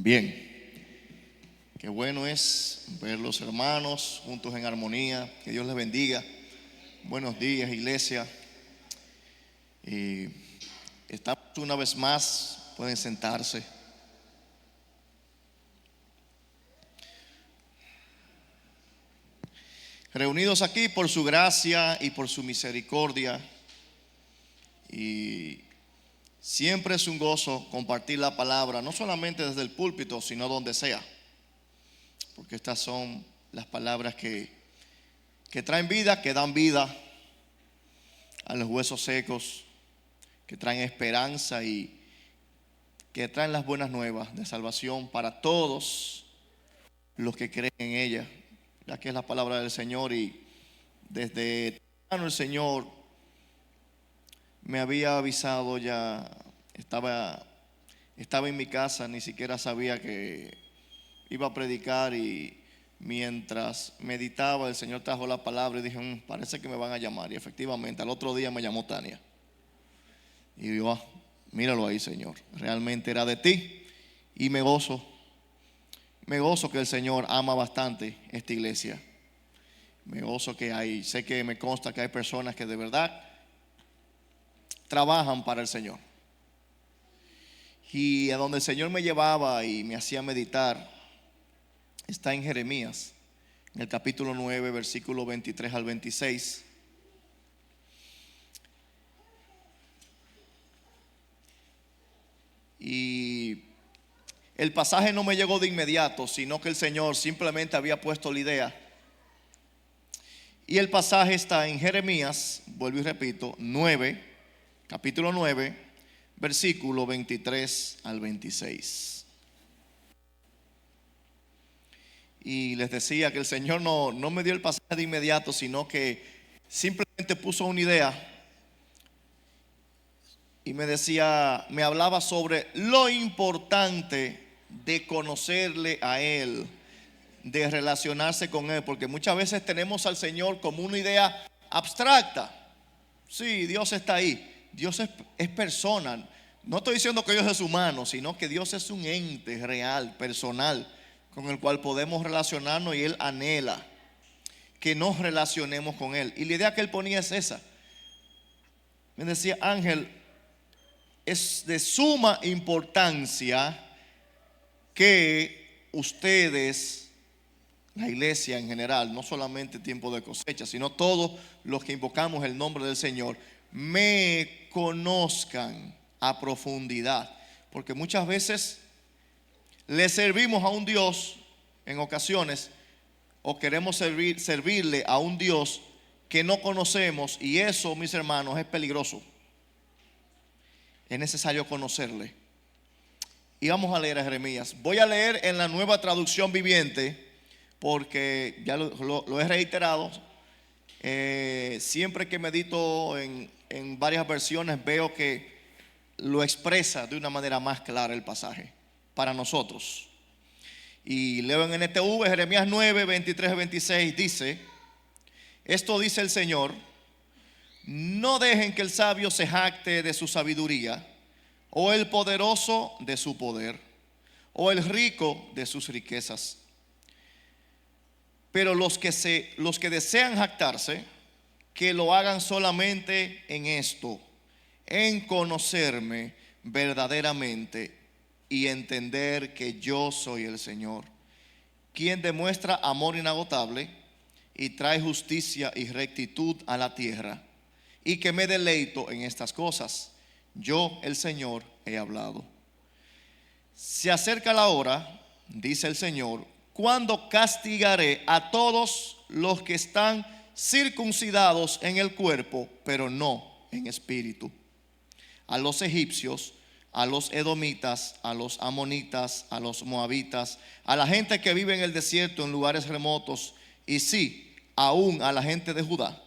Bien, qué bueno es ver los hermanos juntos en armonía. Que Dios les bendiga. Buenos días, iglesia. Estamos una vez más, pueden sentarse. Reunidos aquí por su gracia y por su misericordia. Y siempre es un gozo compartir la palabra, no solamente desde el púlpito, sino donde sea. Porque estas son las palabras que traen vida, que dan vida a los huesos secos, que traen esperanza y que traen las buenas nuevas de salvación para todos los que creen en ella, ya que es la palabra del Señor. Y desde temprano el Señor me había avisado, ya estaba en mi casa, ni siquiera sabía que iba a predicar, y mientras meditaba el Señor trajo la palabra y dije, parece que me van a llamar. Y efectivamente al otro día me llamó Tania y digo, míralo ahí, Señor, realmente era de ti. Y me gozo que el Señor ama bastante esta iglesia. Me gozo que sé que me consta que hay personas que de verdad trabajan para el Señor. Y a donde el Señor me llevaba y me hacía meditar está en Jeremías, en el capítulo 9, versículo 23 al 26. Y el pasaje no me llegó de inmediato, sino que el Señor simplemente había puesto la idea. Y el pasaje está en Jeremías, vuelvo y repito, capítulo 9, versículo 23 al 26. Y les decía que el Señor no me dio el pasaje de inmediato, sino que simplemente puso una idea. Y me hablaba sobre lo importante de conocerle a Él, de relacionarse con Él, porque muchas veces tenemos al Señor como una idea abstracta. Sí, Dios está ahí, Dios es persona. No estoy diciendo que Dios es humano, sino que Dios es un ente real, personal, con el cual podemos relacionarnos, y Él anhela que nos relacionemos con Él. Y la idea que Él ponía es esa. Me decía, Ángel, es de suma importancia que ustedes, la iglesia en general, no solamente tiempo de cosecha, sino todos los que invocamos el nombre del Señor, me conozcan a profundidad. Porque muchas veces le servimos a un Dios en ocasiones, o queremos servirle a un Dios que no conocemos, y eso, mis hermanos, es peligroso. Es necesario conocerle. Y vamos a leer a Jeremías. Voy a leer en la Nueva Traducción Viviente, porque ya lo he reiterado. Siempre que medito en varias versiones, veo que lo expresa de una manera más clara el pasaje para nosotros. Y leo en NTV, Jeremías 9, 23 y 26, dice: esto dice el Señor: no dejen que el sabio se jacte de su sabiduría, o el poderoso de su poder, o el rico de sus riquezas. Pero los que desean jactarse, que lo hagan solamente en esto, en conocerme verdaderamente y entender que yo soy el Señor, quien demuestra amor inagotable y trae justicia y rectitud a la tierra, y que me deleito en estas cosas. Yo, el Señor, he hablado. Se acerca la hora, dice el Señor, cuando castigaré a todos los que están circuncidados en el cuerpo, pero no en espíritu: a los egipcios, a los edomitas, a los amonitas, a los moabitas, a la gente que vive en el desierto, en lugares remotos, y sí, aún a la gente de Judá.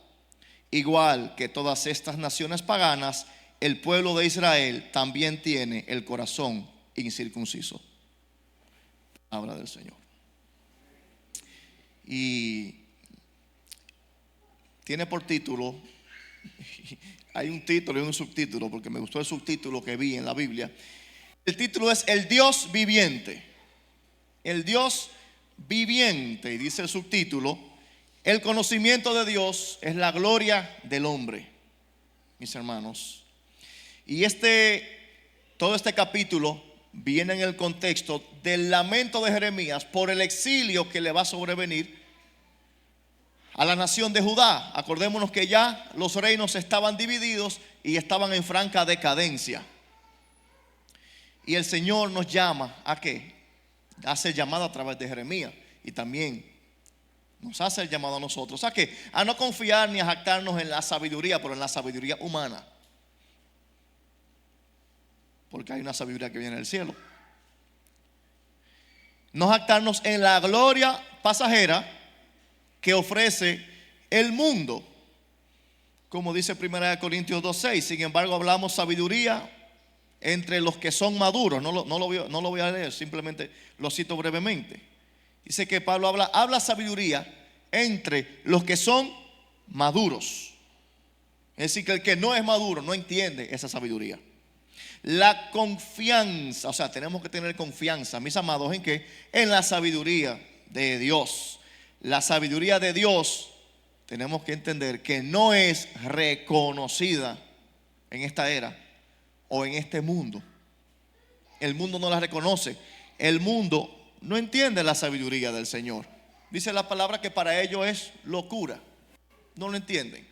Igual que todas estas naciones paganas, el pueblo de Israel también tiene el corazón incircunciso. Palabra del Señor. Y tiene por título, hay un título y un subtítulo, porque me gustó el subtítulo que vi en la Biblia. El título es El Dios Viviente. el Dios viviente, y dice el subtítulo, el conocimiento de Dios es la gloria del hombre, mis hermanos. Y todo este capítulo viene en el contexto del lamento de Jeremías por el exilio que le va a sobrevenir a la nación de Judá. Acordémonos que ya los reinos estaban divididos y estaban en franca decadencia. Y el Señor nos llama a ¿qué? Hace el llamado a través de Jeremías, y también nos hace el llamado a nosotros a ¿qué? A no confiar ni a jactarnos en la sabiduría, pero en la sabiduría humana, porque hay una sabiduría que viene del cielo. No jactarnos en la gloria pasajera que ofrece el mundo, como dice 1 Corintios 2:6. Sin embargo, hablamos sabiduría entre los que son maduros. No lo voy a leer, simplemente lo cito brevemente. Dice que Pablo habla sabiduría entre los que son maduros. Es decir, que el que no es maduro no entiende esa sabiduría. La confianza, o sea, tenemos que tener confianza, mis amados, ¿en qué? En la sabiduría de Dios. La sabiduría de Dios tenemos que entender que no es reconocida en esta era o en este mundo. El mundo no la reconoce. El mundo no entiende la sabiduría del Señor. Dice la palabra que para ellos es locura. No lo entienden.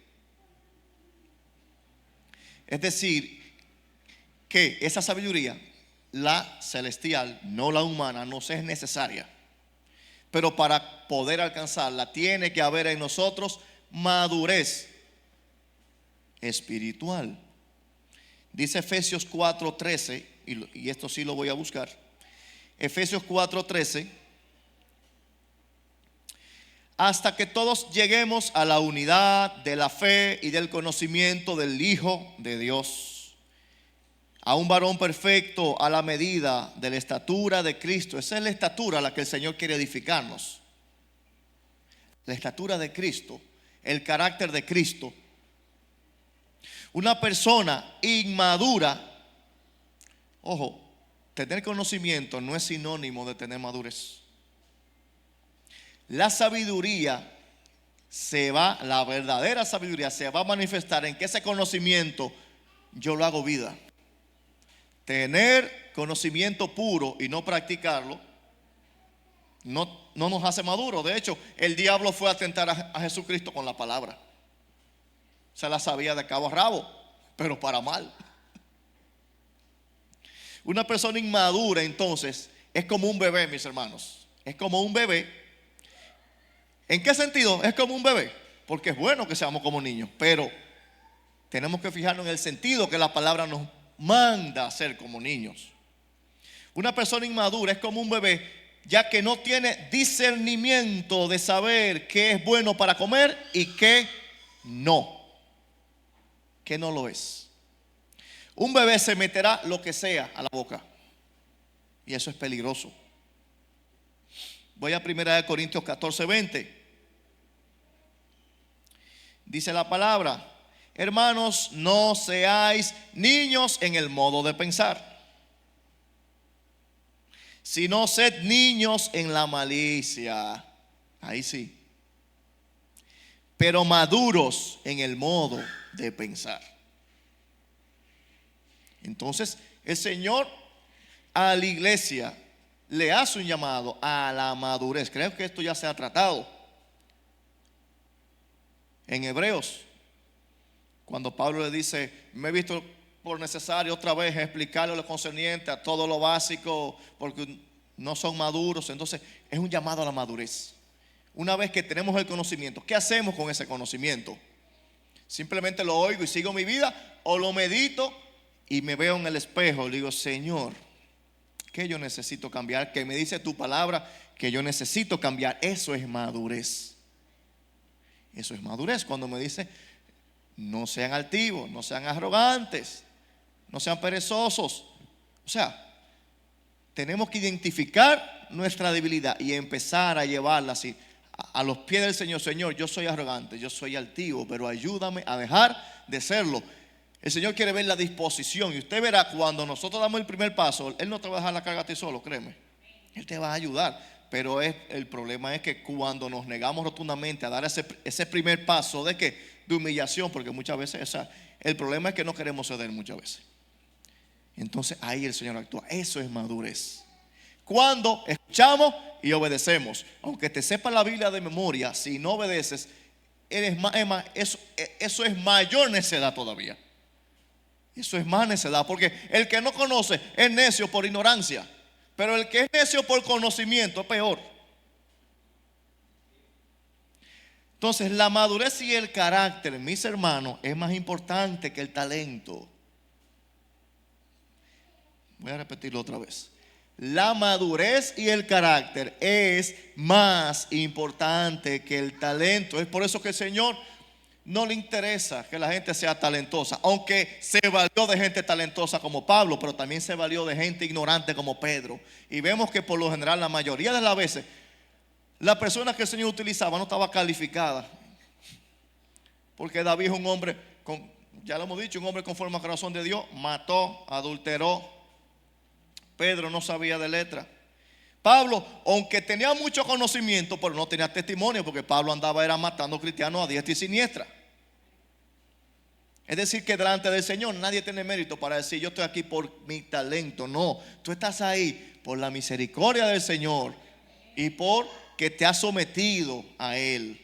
Es decir, que esa sabiduría, la celestial, no la humana, nos es necesaria. Pero para poder alcanzarla tiene que haber en nosotros madurez espiritual. Dice Efesios 4:13, y esto sí lo voy a buscar. Efesios 4:13. Hasta que todos lleguemos a la unidad de la fe y del conocimiento del Hijo de Dios, a un varón perfecto a la medida de la estatura de Cristo. Esa es la estatura a la que el Señor quiere edificarnos. La estatura de Cristo, el carácter de Cristo. Una persona inmadura, ojo, tener conocimiento no es sinónimo de tener madurez. La sabiduría la verdadera sabiduría se va a manifestar en que ese conocimiento yo lo hago vida. Tener conocimiento puro y no practicarlo no nos hace maduros. De hecho, el diablo fue a tentar a Jesucristo con la palabra. Se la sabía de cabo a rabo, pero para mal. Una persona inmadura, entonces, es como un bebé, mis hermanos. Es como un bebé. ¿En qué sentido? Es como un bebé. Porque es bueno que seamos como niños, pero tenemos que fijarnos en el sentido que la palabra nos manda a ser como niños. Una persona inmadura es como un bebé, ya que no tiene discernimiento de saber qué es bueno para comer y qué no. Que no lo es. Un bebé se meterá lo que sea a la boca, y eso es peligroso. Voy a 1 Corintios 14:20. Dice la palabra: hermanos, no seáis niños en el modo de pensar, sino sed niños en la malicia. Ahí sí. Pero maduros en el modo de pensar. Entonces, el Señor a la iglesia le hace un llamado a la madurez. Creo que esto ya se ha tratado en Hebreos, cuando Pablo le dice: me he visto por necesario otra vez explicarle lo concerniente a todo lo básico, porque no son maduros. Entonces es un llamado a la madurez. Una vez que tenemos el conocimiento, ¿qué hacemos con ese conocimiento? ¿Simplemente lo oigo y sigo mi vida? ¿O lo medito y me veo en el espejo y digo: Señor, ¿qué yo necesito cambiar? ¿Qué me dice tu palabra que yo necesito cambiar? Eso es madurez. Eso es madurez. Cuando me dice: no sean altivos, no sean arrogantes, no sean perezosos. O sea, tenemos que identificar nuestra debilidad y empezar a llevarla así a los pies del Señor. Señor, yo soy arrogante, yo soy altivo, pero ayúdame a dejar de serlo. El Señor quiere ver la disposición, y usted verá cuando nosotros damos el primer paso, Él no te va a dejar la carga a ti solo, créeme. Él te va a ayudar. Pero el problema es que cuando nos negamos rotundamente a dar ese primer paso de humillación, porque muchas veces el problema es que no queremos ceder muchas veces. Entonces ahí el Señor actúa. Eso es madurez. Cuando escuchamos y obedecemos. Aunque te sepa la Biblia de memoria, si no obedeces, eso es mayor necedad todavía. Eso es más necedad, porque el que no conoce es necio por ignorancia, pero el que es necio por conocimiento es peor. Entonces la madurez y el carácter, mis hermanos, es más importante que el talento. Voy a repetirlo otra vez. La madurez y el carácter es más importante que el talento. Es por eso que el Señor no le interesa que la gente sea talentosa, aunque se valió de gente talentosa como Pablo, pero también se valió de gente ignorante como Pedro. Y vemos que por lo general la mayoría de las veces la persona que el Señor utilizaba no estaba calificada, porque David es un hombre, ya lo hemos dicho, un hombre conforme al corazón de Dios. Mató, adulteró. Pedro no sabía de letra. Pablo, aunque tenía mucho conocimiento, pero no tenía testimonio, porque Pablo era matando cristianos a diestra y siniestra. Es decir, que delante del Señor nadie tiene mérito para decir yo estoy aquí por mi talento. No, tú estás ahí por la misericordia del Señor y por que te has sometido a Él.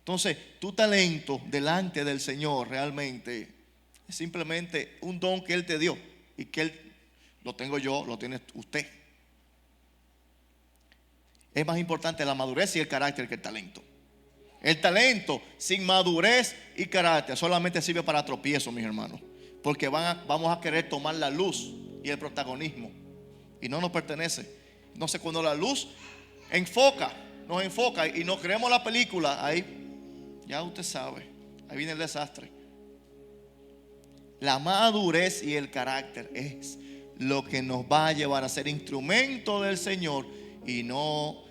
Entonces, tu talento delante del Señor realmente es simplemente un don que Él te dio y que Él lo tengo yo, lo tiene usted. Es más importante la madurez y el carácter que el talento. El talento sin madurez y carácter solamente sirve para tropiezo, mis hermanos, porque vamos a querer tomar la luz y el protagonismo y no nos pertenece. Entonces cuando la luz nos enfoca y nos creemos la película, ahí ya usted sabe, ahí viene el desastre. La madurez y el carácter es lo que nos va a llevar a ser instrumento del Señor y no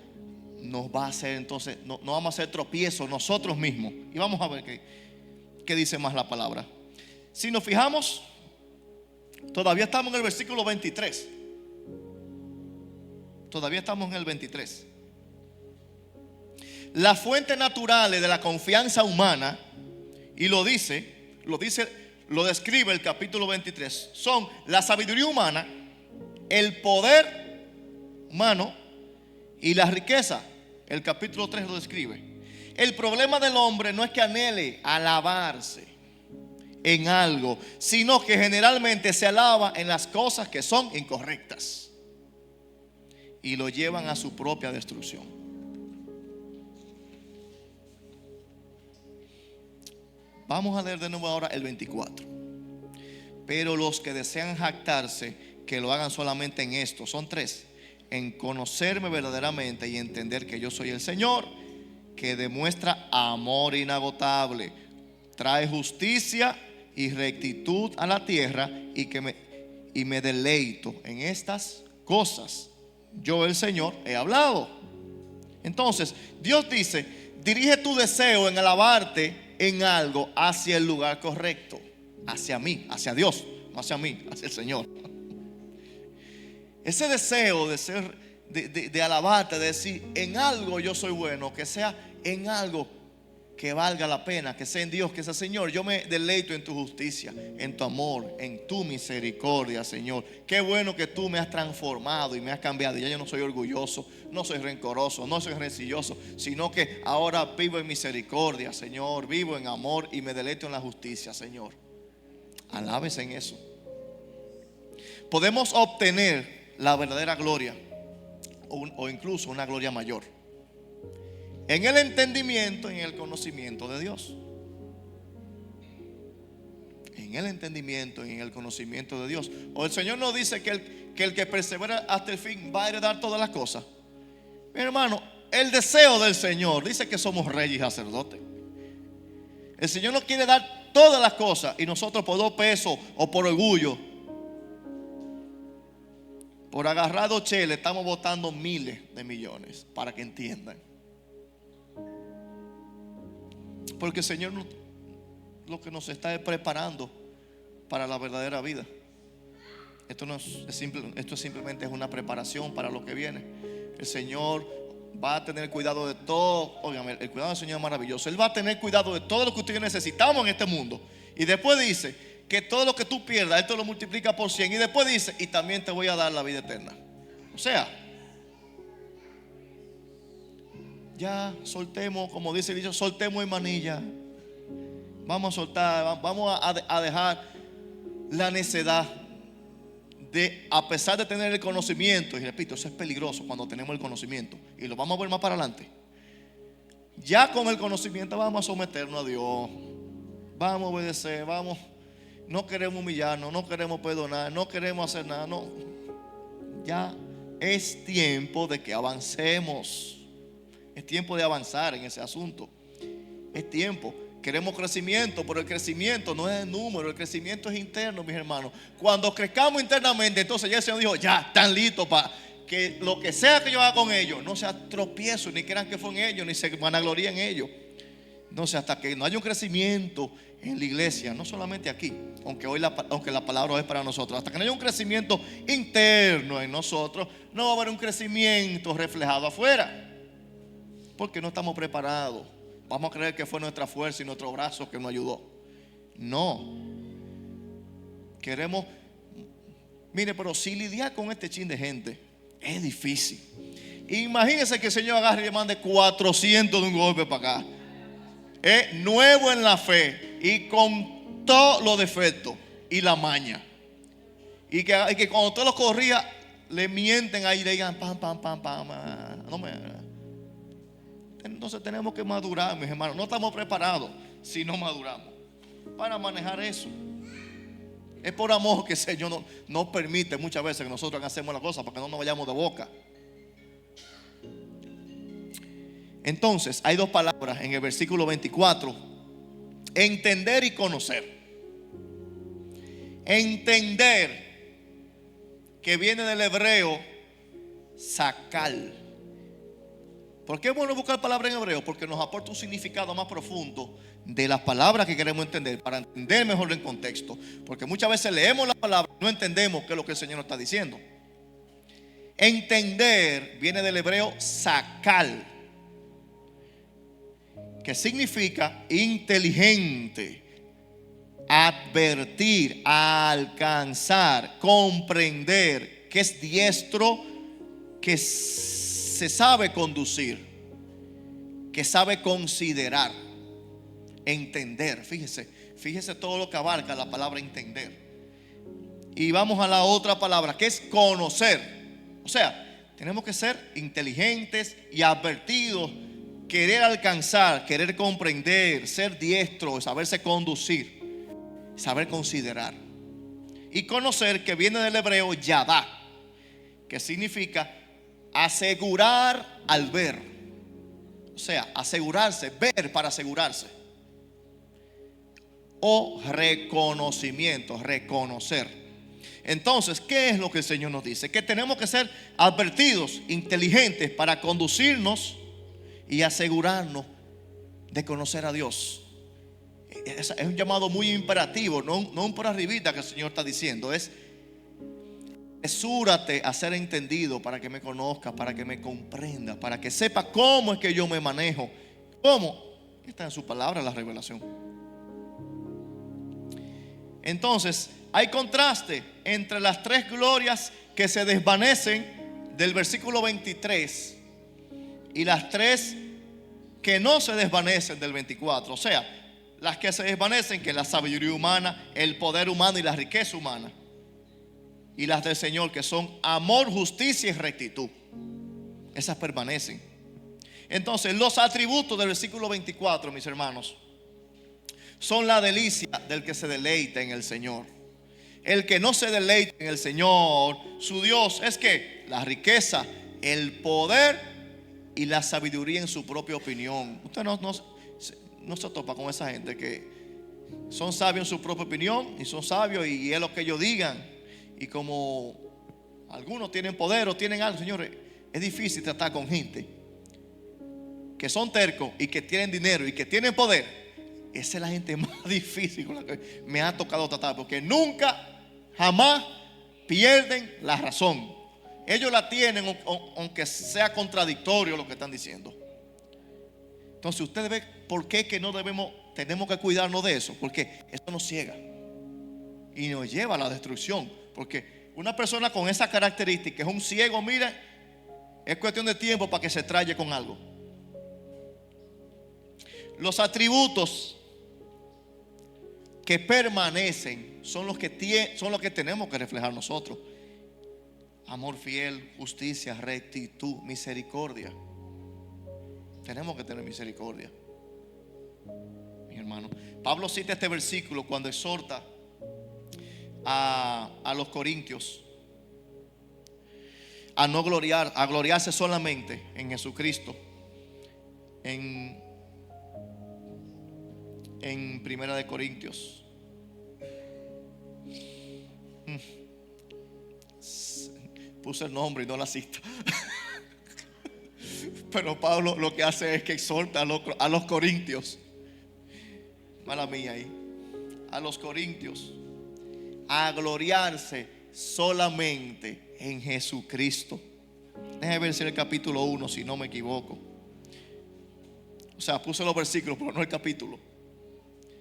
nos va a hacer, entonces no vamos a hacer tropiezos nosotros mismos. Y vamos a ver qué dice más la palabra. Si nos fijamos, todavía estamos en el versículo 23. Todavía estamos en el 23. Las fuentes naturales de la confianza humana, y lo describe el capítulo 23, son la sabiduría humana, el poder humano y la riqueza. El capítulo 3 lo describe. El problema del hombre no es que anhele alabarse en algo, sino que generalmente se alaba en las cosas que son incorrectas y lo llevan a su propia destrucción. Vamos a leer de nuevo ahora el 24. Pero los que desean jactarse, que lo hagan solamente en esto. Son tres: en conocerme verdaderamente y entender que yo soy el Señor, que demuestra amor inagotable, trae justicia y rectitud a la tierra, y me deleito en estas cosas. Yo, el Señor, he hablado. Entonces Dios dice: dirige tu deseo en alabarte en algo hacia el lugar correcto, hacia mí, hacia Dios, no hacia mí, hacia el Señor. Ese deseo de alabarte, de decir en algo yo soy bueno, que sea en algo que valga la pena, que sea en Dios, que sea Señor, yo me deleito en tu justicia, en tu amor, en tu misericordia, Señor. Qué bueno que tú me has transformado y me has cambiado. Ya yo no soy orgulloso, no soy rencoroso, no soy rencilloso, sino que ahora vivo en misericordia, Señor. Vivo en amor y me deleito en la justicia, Señor. Alábese en eso. Podemos obtener la verdadera gloria o incluso una gloria mayor en el entendimiento y en el conocimiento de Dios. En el entendimiento y en el conocimiento de Dios. O el Señor nos dice que el que persevera hasta el fin va a heredar todas las cosas. Mi hermano, el deseo del Señor dice que somos reyes y sacerdotes. El Señor nos quiere dar todas las cosas, y nosotros por 2 pesos o por orgullo, por agarrar 2 cheles, estamos botando miles de millones, para que entiendan. Porque el Señor lo que nos está preparando para la verdadera vida. Esto simplemente es una preparación para lo que viene. el Señor va a tener cuidado de todo. Óigame, el cuidado del Señor es maravilloso. Él va a tener cuidado de todo lo que ustedes necesitamos en este mundo. Y después dice que todo lo que tú pierdas, Él te lo multiplica por 100. Y después dice, y también te voy a dar la vida eterna. O sea, ya soltemos, como dice el dicho, soltemos en manilla. Vamos a soltar, vamos a dejar la necedad de, a pesar de tener el conocimiento. Y repito, eso es peligroso cuando tenemos el conocimiento. Y lo vamos a ver más para adelante. Ya con el conocimiento vamos a someternos a Dios. Vamos a obedecer, vamos. No queremos humillarnos, no queremos perdonar, no queremos hacer nada. No. Ya es tiempo de que avancemos. Es tiempo de avanzar en ese asunto. Es tiempo. Queremos crecimiento, pero el crecimiento no es el número, el crecimiento es interno, mis hermanos. Cuando crezcamos internamente, entonces ya el Señor dijo, ya están listos para que lo que sea que yo haga con ellos no sea tropiezo, ni crean que fue en ellos, ni se vanagloríen en ellos. Entonces, hasta que no haya un crecimiento en la iglesia, no solamente aquí, aunque la palabra es para nosotros, hasta que no haya un crecimiento interno en nosotros, no va a haber un crecimiento reflejado afuera, porque no estamos preparados. Vamos a creer que fue nuestra fuerza y nuestro brazo que nos ayudó. No. Queremos, mire, pero si lidiar con este chin de gente es difícil. Imagínense que el Señor agarre y le mande 400 de un golpe para acá. Es nuevo en la fe y con todos los defectos y la maña. Y que cuando usted lo corría, le mienten ahí y le digan pam, pam, pam, pam. No me. Entonces tenemos que madurar, mis hermanos. No estamos preparados si no maduramos para manejar eso. Es por amor que el Señor nos permite muchas veces que nosotros hacemos las cosas para que no nos vayamos de boca. Entonces hay dos palabras en el versículo 24: entender y conocer. Entender, que viene del hebreo sacar. ¿Por qué es bueno buscar palabras en hebreo? Porque nos aporta un significado más profundo de las palabras que queremos entender, para entender mejor el contexto. Porque muchas veces leemos la palabra y no entendemos qué es lo que el Señor nos está diciendo. Entender viene del hebreo sacar, que significa inteligente, advertir, alcanzar, comprender, que es diestro, que se sabe conducir, que sabe considerar. Entender, fíjese todo lo que abarca la palabra entender. Y vamos a la otra palabra, que es conocer. O sea, tenemos que ser inteligentes y advertidos, querer alcanzar, querer comprender, ser diestro, saberse conducir, saber considerar. Y conocer, que viene del hebreo yadá, que significa asegurar al ver. O sea, asegurarse, ver para asegurarse. O reconocimiento, reconocer. Entonces, ¿qué es lo que el Señor nos dice? Que tenemos que ser advertidos, inteligentes, para conducirnos y asegurarnos de conocer a Dios. Es un llamado muy imperativo, no un por arribita que el Señor está diciendo. Es apresúrate a ser entendido, para que me conozca, para que me comprenda, para que sepa cómo es que yo me manejo. ¿Cómo? Está en su palabra la revelación. Entonces, hay contraste entre las tres glorias que se desvanecen del versículo 23 y las tres que no se desvanecen del 24. O sea, las que se desvanecen, que es la sabiduría humana, el poder humano y la riqueza humana. Y las del Señor, que son amor, justicia y rectitud. Esas permanecen. Entonces, los atributos del versículo 24, mis hermanos, son la delicia del que se deleita en el Señor. El que no se deleita en el Señor, su Dios, es que la riqueza, el poder y la sabiduría en su propia opinión. Usted no se topa con esa gente que son sabios en su propia opinión y son sabios y es lo que ellos digan. Y como algunos tienen poder o tienen algo, señores, es difícil tratar con gente que son tercos y que tienen dinero y que tienen poder. Esa es la gente más difícil con la que me ha tocado tratar, porque nunca, jamás pierden la razón. ellos la tienen, aunque sea contradictorio lo que están diciendo. Entonces usted ve por qué que no tenemos que cuidarnos de eso, porque eso nos ciega y nos lleva a la destrucción. Porque una persona con esa característica es un ciego, mire, es cuestión de tiempo para que se traye con algo. Los atributos que permanecen son los que tenemos que reflejar nosotros: amor fiel, justicia, rectitud, misericordia. Tenemos que tener misericordia, mi hermano. Pablo cita este versículo cuando exhorta a los corintios a no a gloriarse solamente en Jesucristo. En Primera de Corintios, puse el nombre y no la cita. Pero Pablo lo que hace es que exhorta a los corintios, mala mía ahí, a los corintios a gloriarse solamente en Jesucristo. Déjame ver si el capítulo 1, si no me equivoco. O sea, puse los versículos, pero no el capítulo.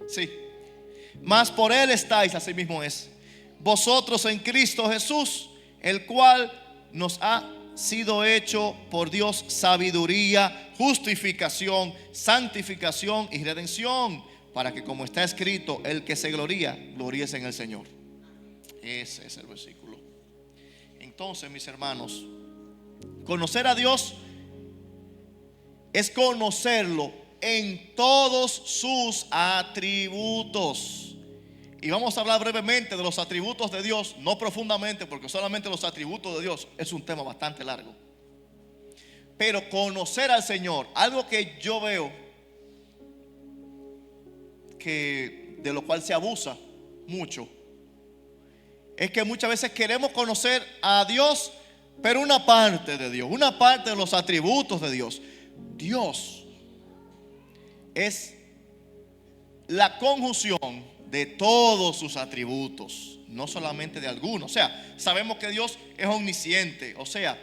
Sí. Mas por Él estáis, así mismo es, vosotros en Cristo Jesús, el cual nos ha sido hecho por Dios sabiduría, justificación, santificación y redención, para que, como está escrito, el que se gloría, gloríese en el Señor. Ese es el versículo. Entonces, mis hermanos, conocer a Dios es conocerlo en todos sus atributos. Y vamos a hablar brevemente de los atributos de Dios, no profundamente, porque solamente los atributos de Dios es un tema bastante largo. Pero conocer al Señor, algo que yo veo que de lo cual se abusa mucho, es que muchas veces queremos conocer a Dios, pero una parte de Dios, una parte de los atributos de Dios. Dios es la conjunción de todos sus atributos, no solamente de algunos. O sea, sabemos que Dios es omnisciente, o sea,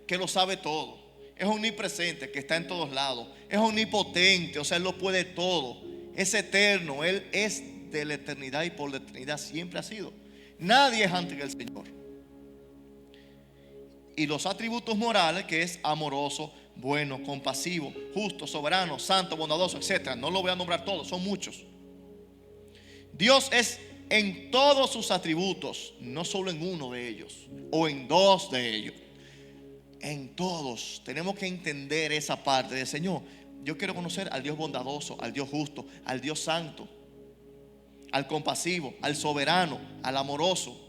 que lo sabe todo. Es omnipresente, que está en todos lados. Es omnipotente, o sea, Él lo puede todo. Es eterno, Él es de la eternidad y por la eternidad siempre ha sido. Nadie es antes que el Señor. Y los atributos morales, que es amoroso, bueno, compasivo, justo, soberano, santo, bondadoso, etc. No lo voy a nombrar todos, son muchos. Dios es en todos sus atributos, no solo en uno de ellos o en dos de ellos. En todos tenemos que entender esa parte de Señor. Yo quiero conocer al Dios bondadoso, al Dios justo, al Dios santo, al compasivo, al soberano, al amoroso.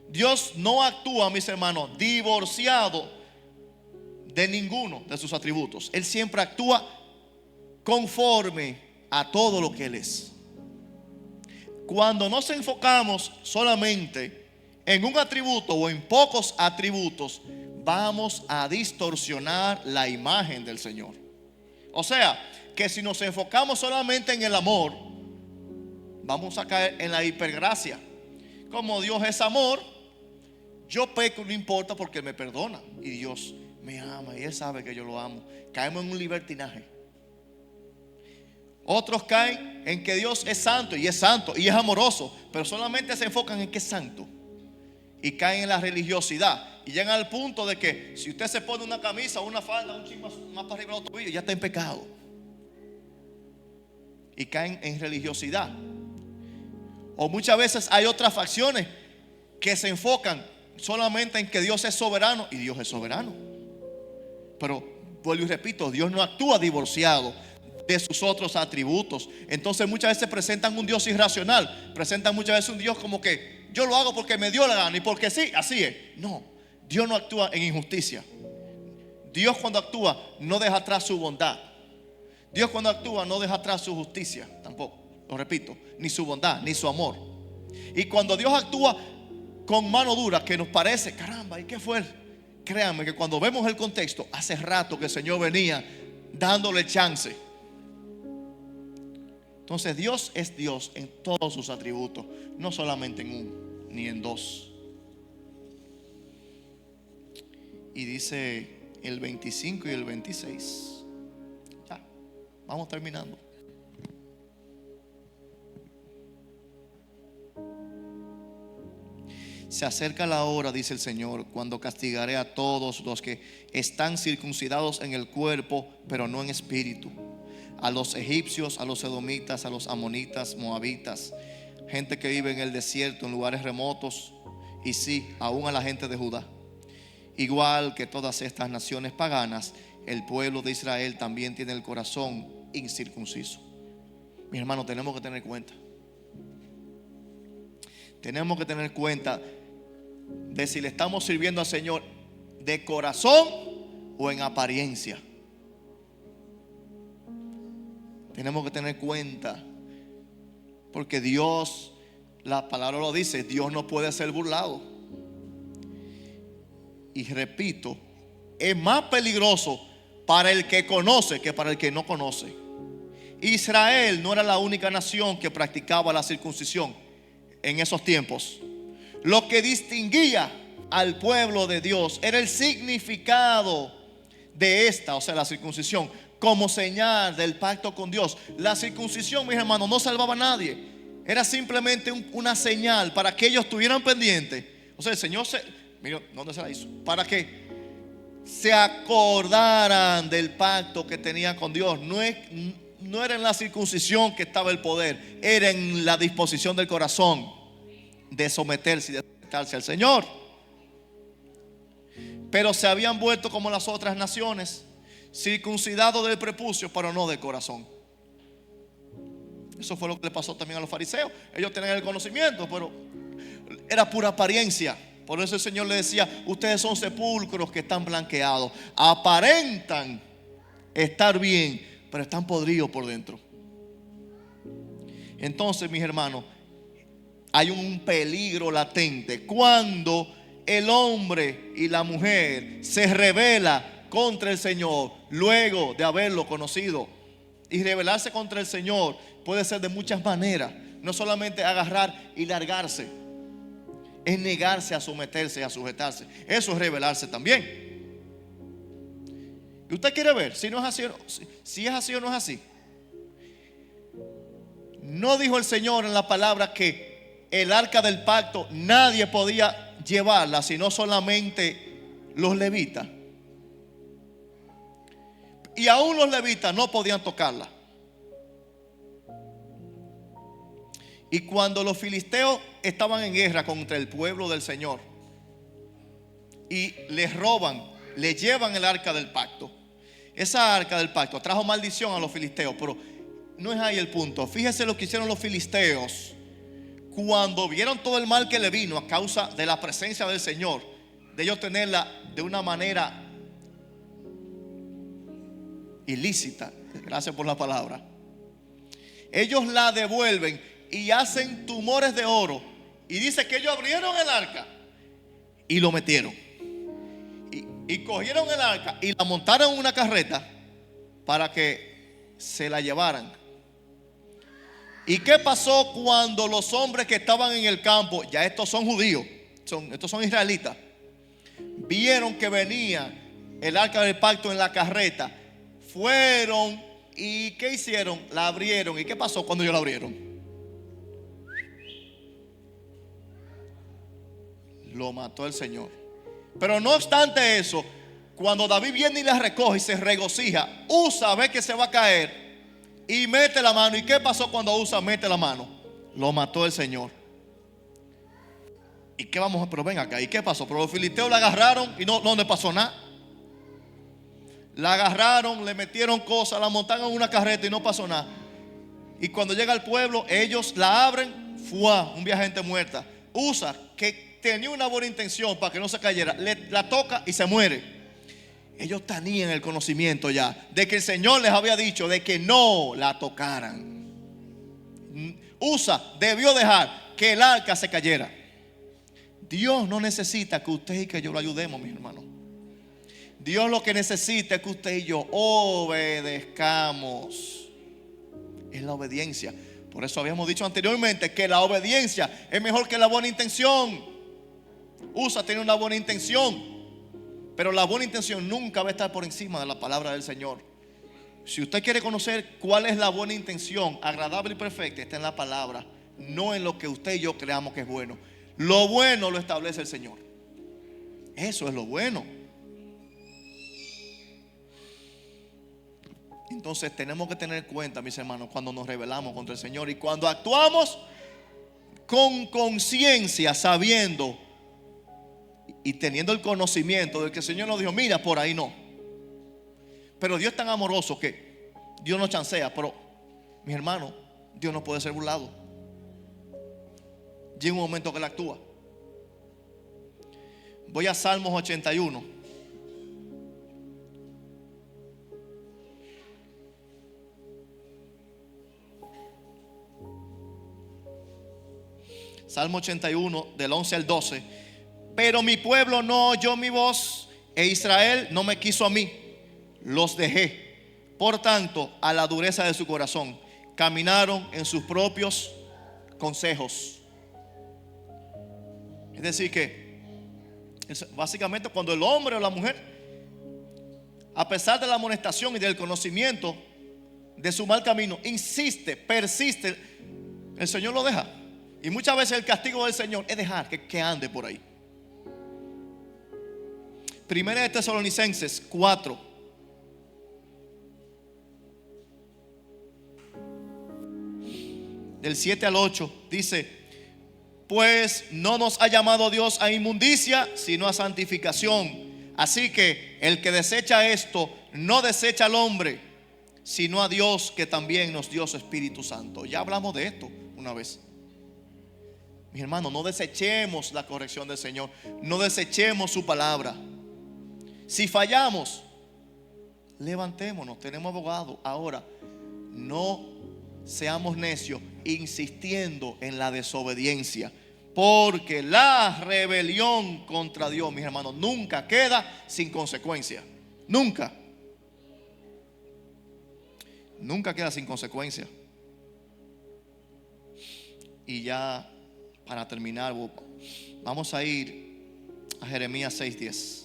Dios no actúa, mis hermanos, divorciado de ninguno de sus atributos. Él siempre actúa conforme a todo lo que Él es. Cuando nos enfocamos solamente en un atributo o en pocos atributos, vamos a distorsionar la imagen del Señor. O sea, que si nos enfocamos solamente en el amor, vamos a caer en la hipergracia. Como Dios es amor, yo peco, no importa, porque Él me perdona y Dios me ama y Él sabe que yo lo amo. Caemos en un libertinaje. Otros caen en que Dios es santo y es amoroso, pero solamente se enfocan en que es santo y caen en la religiosidad y llegan al punto de que si usted se pone una camisa o una falda un chingo más para arriba del tobillo, ya está en pecado. Y caen en religiosidad. O muchas veces hay otras facciones que se enfocan solamente en que Dios es soberano y Dios es soberano. Pero vuelvo y repito, Dios no actúa divorciado de sus otros atributos. Entonces muchas veces presentan un Dios irracional, presentan muchas veces un Dios como que yo lo hago porque me dio la gana y porque sí, así es. No, Dios no actúa en injusticia. Dios cuando actúa no deja atrás su bondad. Dios cuando actúa no deja atrás su justicia tampoco, lo repito, ni su bondad, ni su amor. Y cuando Dios actúa con mano dura, que nos parece, caramba, ¿y qué fue? Créanme que cuando vemos el contexto, hace rato que el Señor venía dándole chance. Entonces Dios es Dios en todos sus atributos, no solamente en uno ni en dos. y dice el 25 y el 26. Ya, vamos terminando. Se acerca la hora, dice el Señor, cuando castigaré a todos los que están circuncidados en el cuerpo, pero no en espíritu. A los egipcios, a los edomitas, a los amonitas, moabitas, gente que vive en el desierto, en lugares remotos, y sí, aún a la gente de Judá. Igual que todas estas naciones paganas, el pueblo de Israel también tiene el corazón incircunciso. Mis hermanos, tenemos que tener cuenta. Tenemos que tener cuenta de si le estamos sirviendo al Señor de corazón o en apariencia. Tenemos que tener cuenta, porque Dios, la palabra lo dice, Dios no puede ser burlado. Y repito, es más peligroso para el que conoce que para el que no conoce. Israel no era la única nación que practicaba la circuncisión en esos tiempos. Lo que distinguía al pueblo de Dios era el significado de esta, o sea, la circuncisión, como señal del pacto con Dios. La circuncisión, mis hermanos, no salvaba a nadie. Era simplemente una señal para que ellos estuvieran pendientes. O sea, el Señor mira, ¿dónde se la hizo? Para que se acordaran del pacto que tenían con Dios. No era en la circuncisión que estaba el poder, era en la disposición del corazón de someterse y de sujetarse al Señor. Pero se habían vuelto como las otras naciones, circuncidados del prepucio, pero no del corazón. Eso fue lo que le pasó también a los fariseos. Ellos tenían el conocimiento, pero era pura apariencia. Por eso el Señor le decía: ustedes son sepulcros que están blanqueados, aparentan estar bien, pero están podridos por dentro. Entonces, mis hermanos, hay un peligro latente cuando el hombre y la mujer se rebela contra el Señor luego de haberlo conocido. Y rebelarse contra el Señor puede ser de muchas maneras. No solamente agarrar y largarse, es negarse a someterse y a sujetarse. Eso es rebelarse también. Y usted quiere ver si no es así, si es así o no es así. No dijo el Señor en la palabra que el arca del pacto nadie podía llevarla, sino solamente los levitas. Y aún los levitas no podían tocarla. Y cuando los filisteos estaban en guerra contra el pueblo del Señor y les roban, le llevan el arca del pacto, esa arca del pacto trajo maldición a los filisteos. Pero no es ahí el punto. Fíjese lo que hicieron los filisteos cuando vieron todo el mal que le vino a causa de la presencia del Señor, de ellos tenerla de una manera ilícita. Gracias por la palabra. Ellos la devuelven y hacen tumores de oro. Y dice que ellos abrieron el arca y lo metieron. Y cogieron el arca y la montaron en una carreta para que se la llevaran. ¿Y qué pasó cuando los hombres que estaban en el campo, ya estos son judíos, estos son israelitas, vieron que venía el arca del pacto en la carreta? Fueron y ¿qué hicieron? La abrieron. ¿Y qué pasó cuando ellos la abrieron? Lo mató el Señor. Pero no obstante eso, cuando David viene y la recoge y se regocija, Usa ve que se va a caer y mete la mano. ¿Y qué pasó cuando Usa mete la mano? Lo mató el Señor. ¿Y qué vamos a? Pero ven acá, ¿y qué pasó? Pero los filisteos la agarraron y no le pasó nada. La agarraron, le metieron cosas, la montaron en una carreta y no pasó nada. Y cuando llega al pueblo, ellos la abren, un viajante muerta. Usa, que tenía una buena intención para que no se cayera, la toca y se muere. Ellos tenían el conocimiento ya de que el Señor les había dicho de que no la tocaran. Usa debió dejar que el arca se cayera. Dios no necesita que usted y que yo lo ayudemos, mis hermanos. Dios lo que necesita es que usted y yo obedezcamos. Es la obediencia. Por eso habíamos dicho anteriormente que la obediencia es mejor que la buena intención. Usa tiene una buena intención, Pero la buena intención nunca va a estar por encima de la palabra del Señor. Si usted quiere conocer cuál es la buena intención, agradable y perfecta, está en la palabra, no en lo que usted y yo creamos que es bueno. Lo bueno lo establece el Señor. Eso es lo bueno. Entonces tenemos que tener cuenta, mis hermanos, cuando nos rebelamos contra el Señor y cuando actuamos con conciencia, sabiendo y teniendo el conocimiento de que el Señor nos dijo, mira, por ahí no. Pero Dios es tan amoroso que Dios nos chancea. Pero, mis hermanos, Dios no puede ser burlado. Llega un momento que Él actúa. Voy a Salmos 81. Salmo 81, del 11 al 12. Pero mi pueblo no oyó mi voz, e Israel no me quiso a mí. Los dejé, por tanto, a la dureza de su corazón. Caminaron en sus propios consejos. Es decir que básicamente cuando el hombre o la mujer, a pesar de la amonestación y del conocimiento de su mal camino, insiste, persiste, el Señor lo deja. Y muchas veces el castigo del Señor es dejar que ande por ahí. Primera de Tesalonicenses 4. Del 7 al 8 dice: pues no nos ha llamado Dios a inmundicia, sino a santificación. Así que el que desecha esto, no desecha al hombre, sino a Dios, que también nos dio su Espíritu Santo. Ya hablamos de esto una vez. Mis hermanos, no desechemos la corrección del Señor, no desechemos su palabra. Si fallamos, levantémonos, tenemos abogado. Ahora, no seamos necios insistiendo en la desobediencia, porque la rebelión contra Dios, mis hermanos, nunca queda sin consecuencia. Nunca queda sin consecuencia. Y ya para terminar, vamos a ir a Jeremías 6:10.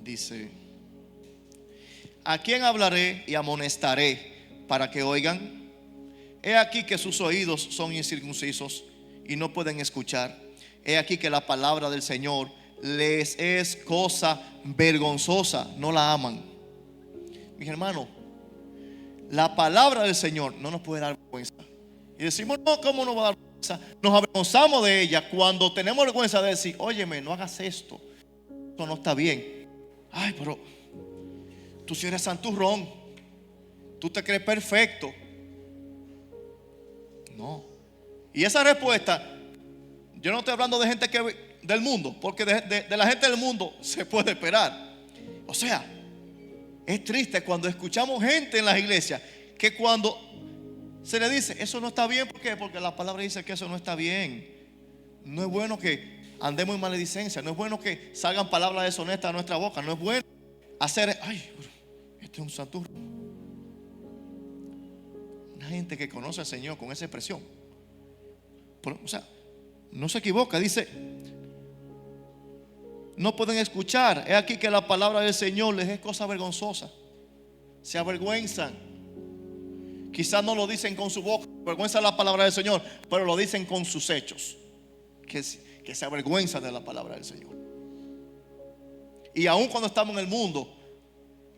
Dice: ¿a quién hablaré y amonestaré para que oigan? He aquí que sus oídos son incircuncisos y no pueden escuchar. He aquí que la palabra del Señor les es cosa vergonzosa, no la aman. Mis hermanos, la palabra del Señor no nos puede dar vergüenza. Y decimos, no, ¿cómo nos va a dar vergüenza? Nos avergonzamos de ella cuando tenemos vergüenza de decir, óyeme, no hagas esto, esto no está bien. Ay, pero tú sí eres santurrón, tú te crees perfecto. No. Y esa respuesta, yo no estoy hablando de gente del mundo, porque de la gente del mundo se puede esperar. O sea, es triste cuando escuchamos gente en las iglesias que cuando se le dice eso no está bien, ¿por qué? Porque la palabra dice que eso no está bien. No es bueno que andemos en maledicencia, no es bueno que salgan palabras deshonestas a nuestra boca, no es bueno hacer, ay, este es un santurrón. Una gente que conoce al Señor con esa expresión, o sea, no se equivoca, dice, no pueden escuchar. Es aquí que la palabra del Señor les es cosa vergonzosa. Se avergüenzan. Quizás no lo dicen con su boca, vergüenza la palabra del Señor, pero lo dicen con sus hechos, que se avergüenzan de la palabra del Señor. Y aún cuando estamos en el mundo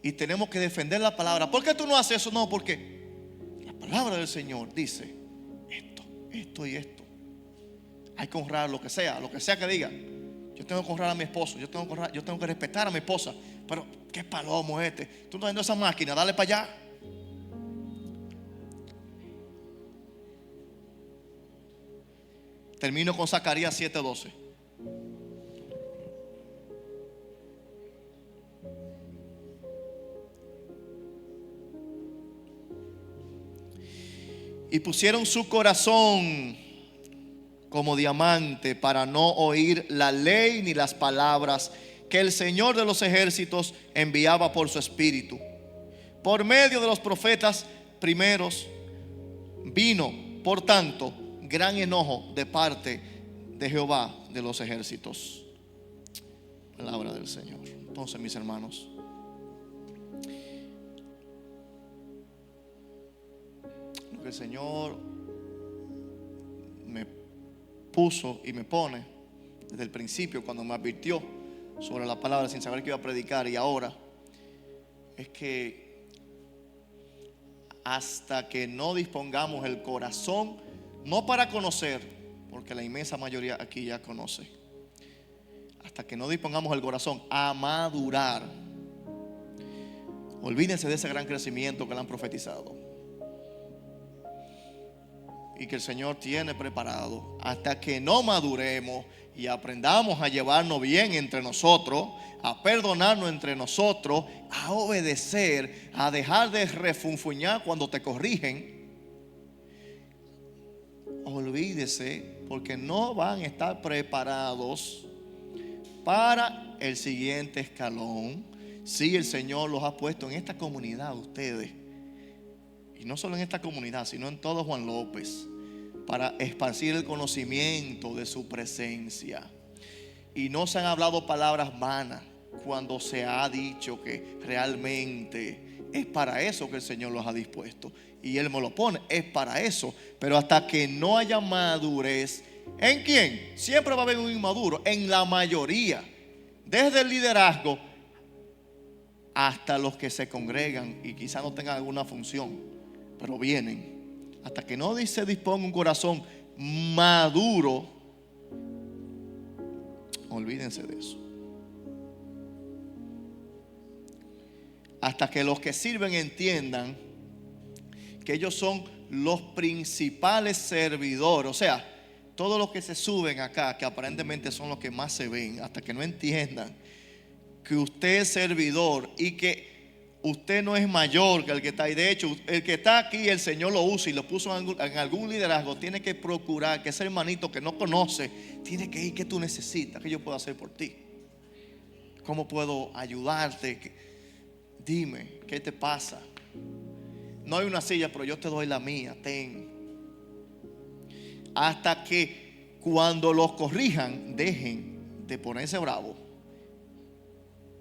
y tenemos que defender la palabra, ¿por qué tú no haces eso? No, porque la palabra del Señor dice esto y esto. Hay que honrar lo que sea que diga. Yo tengo que honrar a mi esposo, yo tengo que respetar a mi esposa. Pero qué palomo este. Tú no estás viendo esa máquina, dale para allá. Termino con Zacarías 7:12. Y pusieron su corazón como diamante para no oír la ley ni las palabras que el Señor de los ejércitos enviaba por su espíritu, por medio de los profetas primeros, Vino, por tanto, gran enojo de parte de Jehová de los ejércitos. Palabra del Señor. Entonces, mis hermanos, lo que el Señor me puso y me pone desde el principio, cuando me advirtió sobre la palabra sin saber que iba a predicar, y ahora es que hasta que no dispongamos el corazón, no para conocer, porque la inmensa mayoría aquí ya conoce, hasta que no dispongamos el corazón a madurar, olvídense de ese gran crecimiento que le han profetizado y que el Señor tiene preparado. Hasta que no maduremos y aprendamos a llevarnos bien entre nosotros, a perdonarnos entre nosotros, a obedecer, a dejar de refunfuñar cuando te corrigen, olvídese, porque no van a estar preparados para el siguiente escalón. Si el Señor los ha puesto en esta comunidad, ustedes, y no solo en esta comunidad, sino en todo Juan López, para esparcir el conocimiento de su presencia. Y no se han hablado palabras vanas cuando se ha dicho que realmente es para eso que el Señor los ha dispuesto. Y Él me lo pone, es para eso. Pero hasta que no haya madurez, ¿en quién? Siempre va a haber un inmaduro, en la mayoría, desde el liderazgo hasta los que se congregan y quizás no tengan alguna función, pero vienen. Hasta que no se disponga un corazón maduro, olvídense de eso. Hasta que los que sirven entiendan que ellos son los principales servidores. O sea, todos los que se suben acá, que aparentemente son los que más se ven, hasta que no entiendan que usted es servidor y que usted no es mayor que el que está ahí. De hecho, el que está aquí, el Señor lo usa y lo puso en algún liderazgo. Tiene que procurar que ese hermanito que no conoce, tiene que ir. ¿Qué tú necesitas? ¿Qué yo puedo hacer por ti? ¿Cómo puedo ayudarte? Dime, ¿qué te pasa? No hay una silla, pero yo te doy la mía. Ten. Hasta que cuando los corrijan, dejen de ponerse bravos.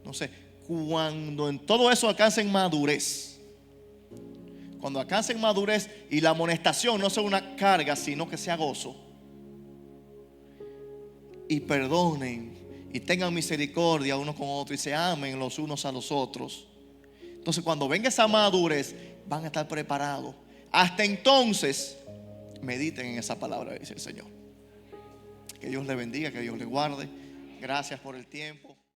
No sé, cuando en todo eso alcancen madurez. Cuando alcancen madurez y la amonestación no sea una carga, sino que sea gozo. Y perdonen y tengan misericordia unos con otros y se amen los unos a los otros. Entonces, cuando venga esa madurez, van a estar preparados. Hasta entonces, mediten en esa palabra, dice el Señor. Que Dios les bendiga, que Dios les guarde. Gracias por el tiempo.